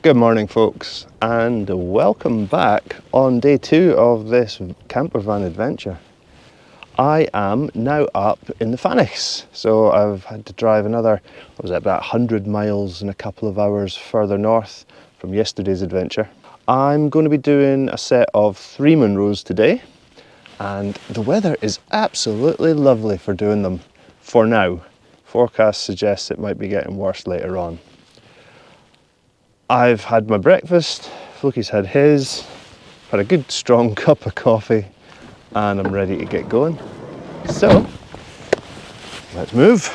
Good morning folks, and welcome back on day 2 of this camper van adventure. I am now up in the Fanichs, so I've had to drive another, about 100 miles and a couple of hours further north from yesterday's adventure. I'm going to be doing a set of 3 Munros today, and the weather is absolutely lovely for doing them for now. Forecast suggests it might be getting worse later on. I've had my breakfast, Floki's had his, had a good strong cup of coffee, and I'm ready to get going. So, let's move.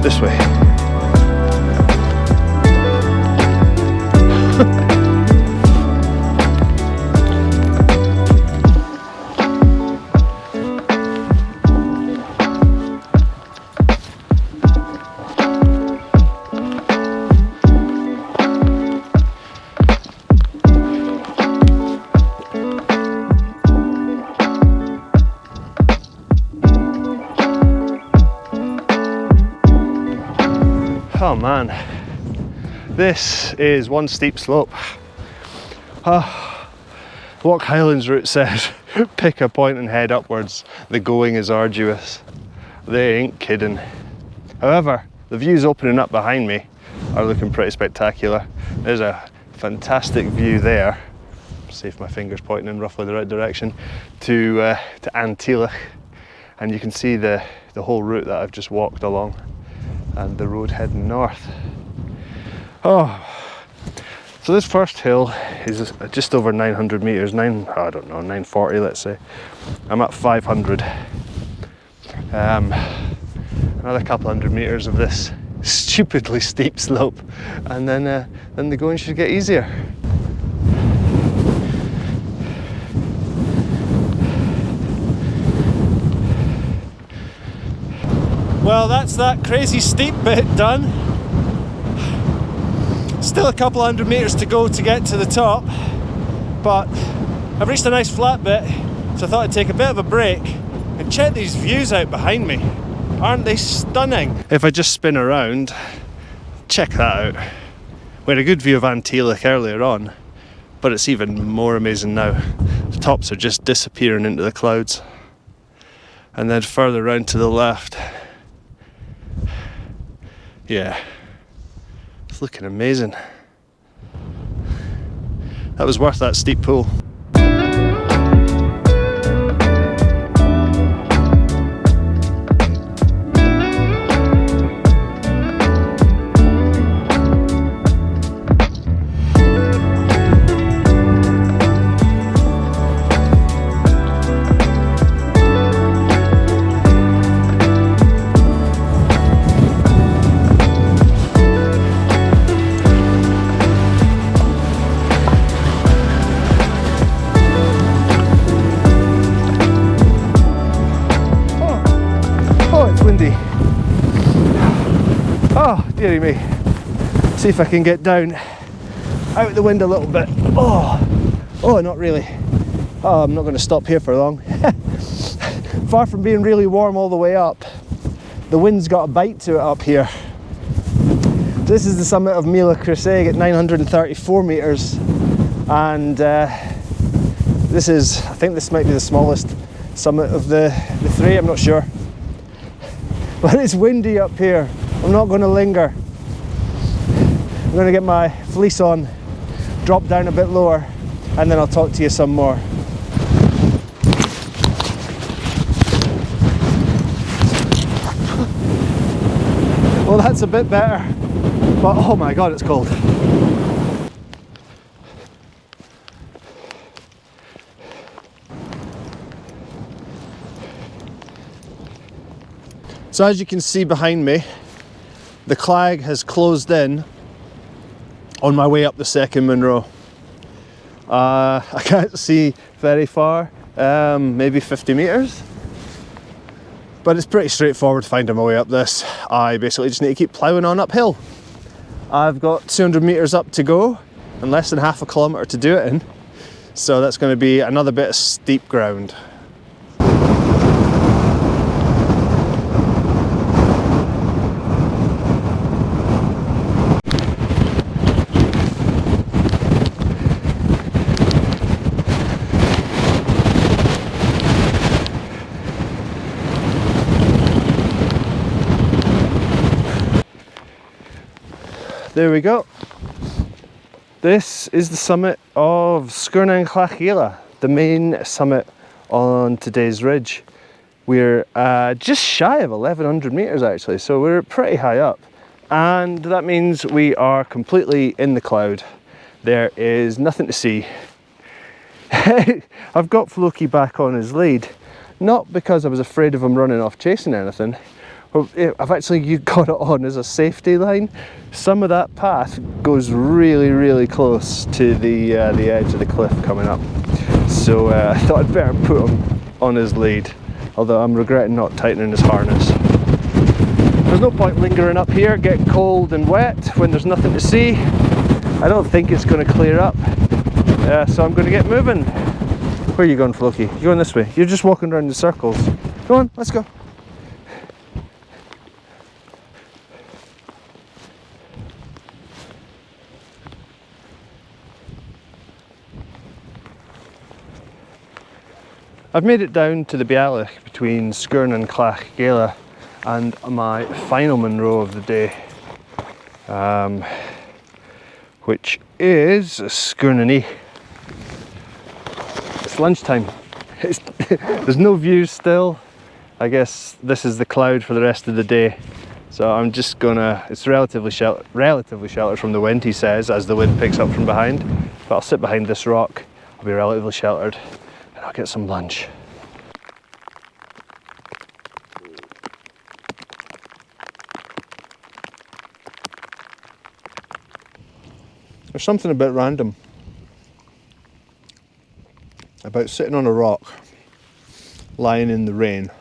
This way. Oh man, this is one steep slope. Walk Highlands route says, pick a point and head upwards. The going is arduous. They ain't kidding. However, the views opening up behind me are looking pretty spectacular. There's a fantastic view there. See if my finger's pointing in roughly the right direction, to Antillich, and you can see the whole route that I've just walked along, and the road heading north. So this first hill is just over 900 meters, 940 let's say. I'm at 500. Another couple hundred meters of this stupidly steep slope, and then the going should get easier. Well, that's that crazy steep bit done. Still a couple hundred meters to go to get to the top, but I've reached a nice flat bit, so I thought I'd take a bit of a break and check these views out behind me. Aren't they stunning? If I just spin around, check that out. We had a good view of Antillich earlier on, but it's even more amazing now. The tops are just disappearing into the clouds. And then further round to the left, yeah, it's looking amazing. That was worth that steep pull. Windy. Oh, dearie me. See if I can get down out the wind a little bit. Oh, not really. Oh, I'm not going to stop here for long. Far from being really warm all the way up, the wind's got a bite to it up here. This is the summit of Mille Creuseig at 934 meters, and this is, I think this might be the smallest summit of the 3, I'm not sure. But it's windy up here. I'm not going to linger. going to get my fleece on, drop down a bit lower, and then I'll talk to you some more. Well, that's a bit better, but oh my god, it's cold. So as you can see behind me, the Clag has closed in on my way up the second Munro. I can't see very far, maybe 50 metres. But it's pretty straightforward finding my way up this. I basically just need to keep ploughing on uphill. I've got 200 metres up to go and less than half a kilometre to do it in. So that's going to be another bit of steep ground. There we go. This is the summit of Sgurr na NGlach, the main summit on today's ridge. We're just shy of 1100 metres actually, so we're pretty high up. And that means we are completely in the cloud. There is nothing to see. I've got Floki back on his lead, not because I was afraid of him running off chasing anything. I've actually got it on as a safety line. Some of that path goes really close to the edge of the cliff coming up. So I thought I'd better put him on his lead, although I'm regretting not tightening his harness. There's no point lingering up here, getting cold and wet when there's nothing to see. I don't think it's going to clear up, so I'm going to get moving. Where are you going, Floki? You're going this way. You're just walking around in circles. Go on, let's go. I've made it down to the Bealach between Sgurr na NGlach and my final Munro of the day, which is Sgurr na Naois. It's lunchtime. There's no views still. I guess this is the cloud for the rest of the day. So I'm just gonna, it's relatively sheltered from the wind, he says, as the wind picks up from behind. But I'll sit behind this rock, I'll be relatively sheltered, and I'll get some lunch. There's something a bit random about sitting on a rock, lying in the rain,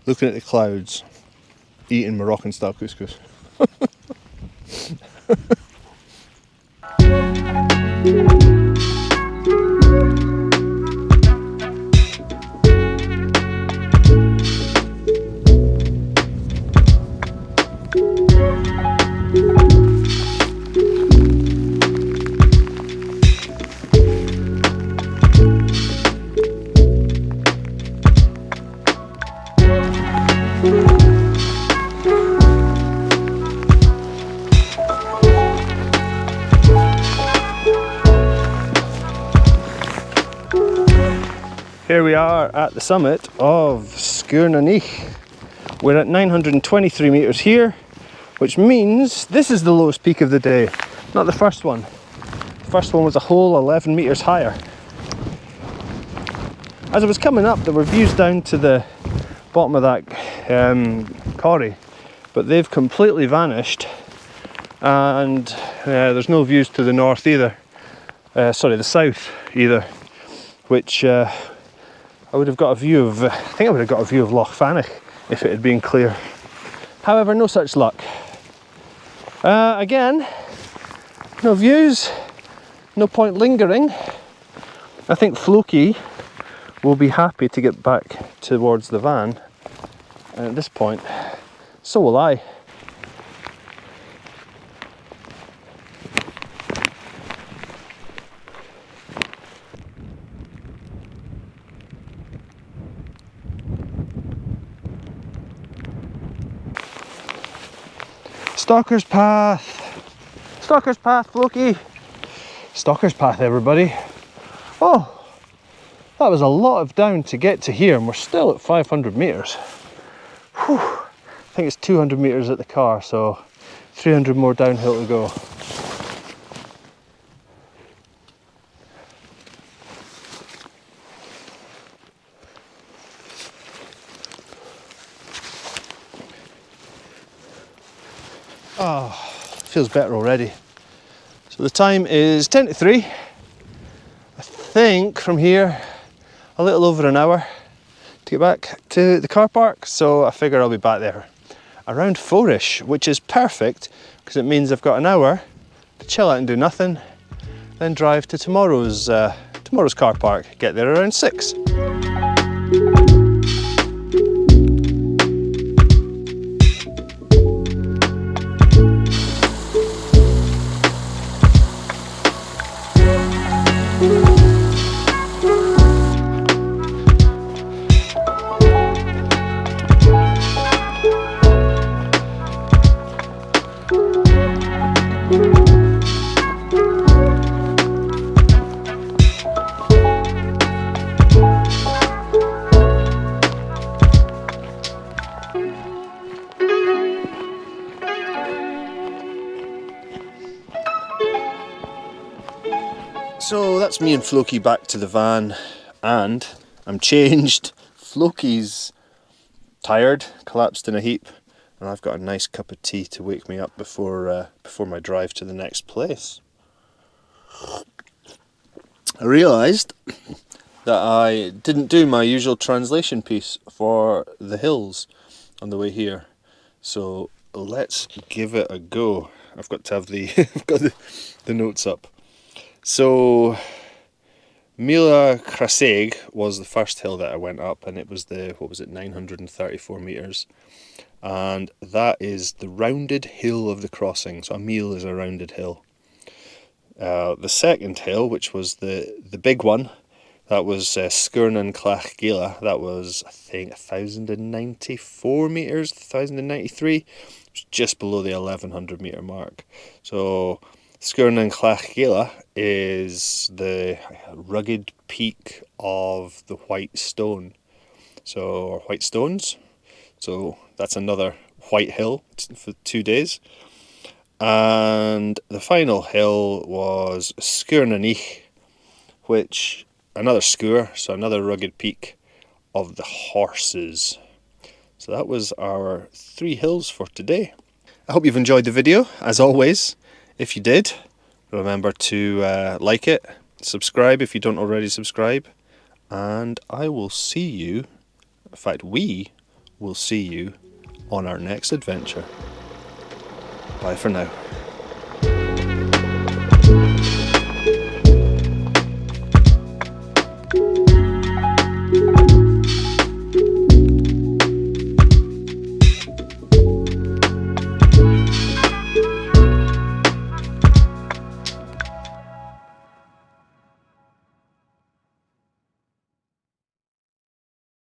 looking at the clouds, eating Moroccan style couscous. Here we are at the summit of Sgurr na Naois. We're at 923 metres here, which means this is the lowest peak of the day, not the first one. The first one was a whole 11 metres higher. As I was coming up, there were views down to the bottom of that corrie, but they've completely vanished, and there's no views to the north either. Sorry, the south either, which I would have got a view of, I think I would have got a view of Loch Fannich if it had been clear. However, no such luck. Again, no views, no point lingering. I think Floki will be happy to get back towards the van, and at this point, so will I. Stalker's Path. Stalker's Path, Floki! Stalker's Path, everybody. Oh, that was a lot of down to get to here, and we're still at 500 metres. Whew. I think it's 200 metres at the car, so 300 more downhill to go. Oh, feels better already. So the time is 10 to 3. I think from here a little over an hour to get back to the car park, so I figure I'll be back there around 4ish, which is perfect because it means I've got an hour to chill out and do nothing, then drive to tomorrow's car park, get there around 6. So that's me and Floki back to the van, and I'm changed. Floki's tired, collapsed in a heap, and I've got a nice cup of tea to wake me up before my drive to the next place. I realised that I didn't do my usual translation piece for the hills on the way here, so let's give it a go. I've got to have I've got the notes up. So Mila Craseg was the first hill that I went up, and it was 934 metres, and that is the rounded hill of the crossing. So a mile is a rounded hill. The second hill, which was the big one, that was Skirnan Clach Gila. That was, I think, 1,094 metres, 1,093. It was just below the 1,100 metre mark. So Skirnan Clach Gila is the rugged peak of the White Stone. So White Stones. So that's another white hill for 2 days. And the final hill was Skirnanich, which another skewer, so another rugged peak of the horses. So that was our 3 hills for today. I hope you've enjoyed the video, as always. If you did, remember to like it, subscribe if you don't already subscribe, and I will see you, in fact we will see you on our next adventure. Bye for now.